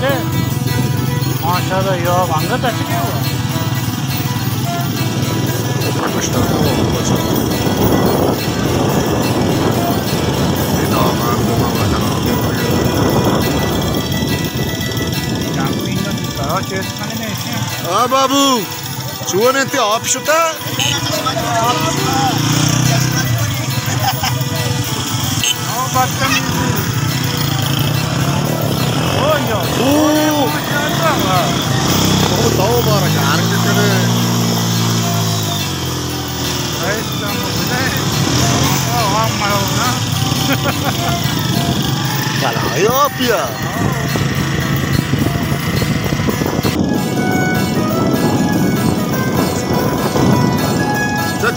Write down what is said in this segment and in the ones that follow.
ले माशाल्लाह या वांगत अच्छी क्या हुआ बाबू चुन ते ऑप्शुता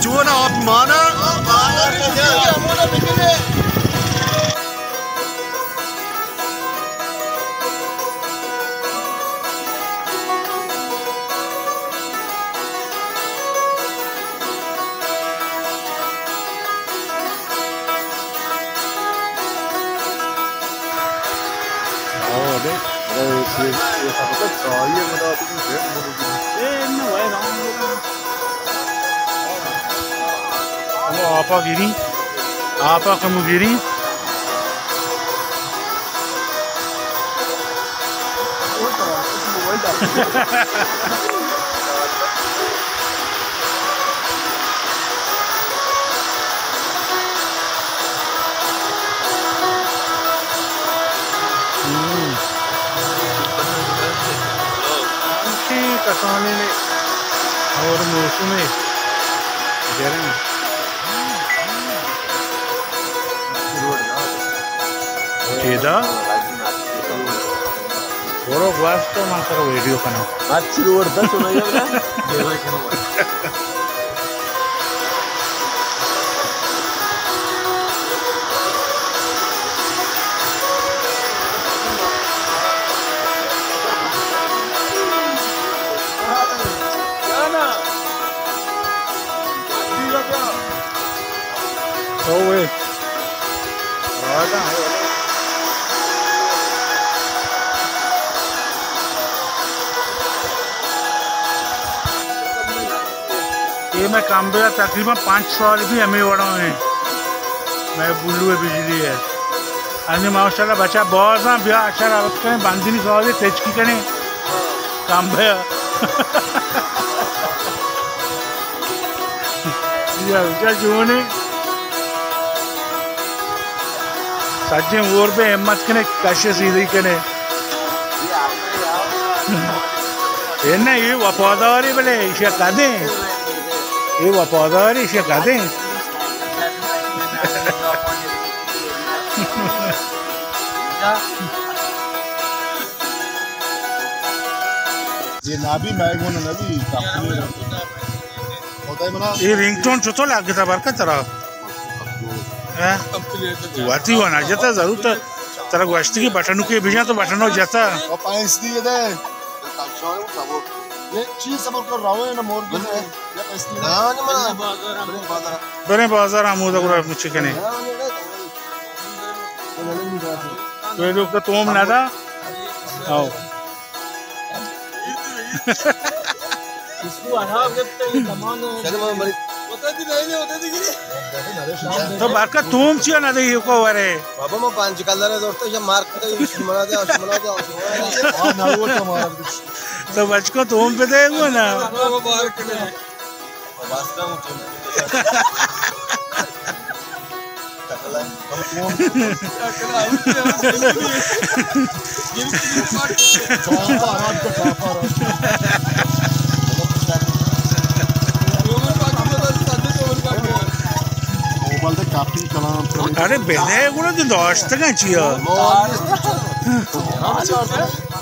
चुना आप माना apa kamu giri कसाने में और मौसम में गर्मी Jeda Boro guasto mansara video kana अच्छी रोड था सुनाइए ना ये मैं काम्बेरा तकरीबन 5 साल भी हमें बड़ा है मैं बुल्लू है बिजली है अन्य माशाल्लाह बच्चा बहुत ना ब्याह अच्छा रावत करें बांधनी सवाल तेज की करें काम्बेरा ये जोने सच्चे और पे हिम्मत कने कैसे सीधी कने ये ना ये वफादारी बोले इसे कादे ये वफादारी इसे कादे ये नाभी मैगोन नबी काफी होता है मना ये रिंगटोन चुतो लग गया बरकत तरह वाती होना जाता जरूर तरह गोश्ती की बटनों के बिना तो बटनों जाता और पांच दिए थे ये चीज सब कर रहा है ना मोर के या पैसे हां ना बने बाजार आमोदा को मुझे कने तो लोग तो तुम ना था आओ इसको हटा के ये सामान तो बरकत तुम चिया ना दे को वरे बाबा मैं 5 कलर है दोस्तों ये मार्क तो मना दे हां ना वो तो मार तो बचको तुम पे देगो ना वो बाहर के वास्ता मुझे टकला अरे बेने गुलो तो दोस्त का चिया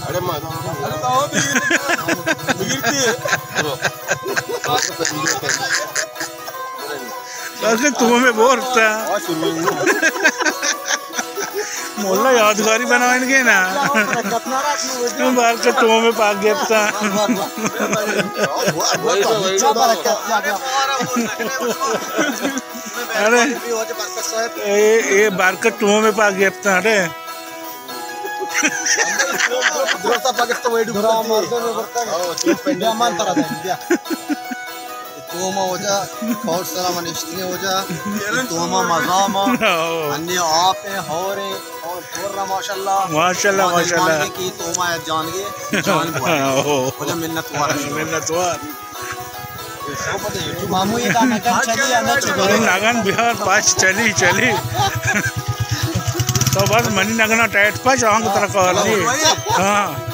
अरे अरे तुम्हें बोलता मोला यादगारी बनाएंगे ना तुम बाहर के तुम्हें पाक गेपता अरे ये बारकत तुम्हें पाक गेपता अरे Drosa pakai tuh itu drama mardo में बर्तन तो पेंडा मान तरह दे दिया तो मां हो जा बहुत सारा मनिश्ती हो जा तो मां मजामा अन्य आप है होरे और थोड़ा माशाल्लाह माशाल्लाह की तो मां जान गए जान हो जा मिन्नत वार मामू ये का नगन चली आना नगन बिहार पास चली तो बस मनी नगना टाइट पास आंग तरह का हां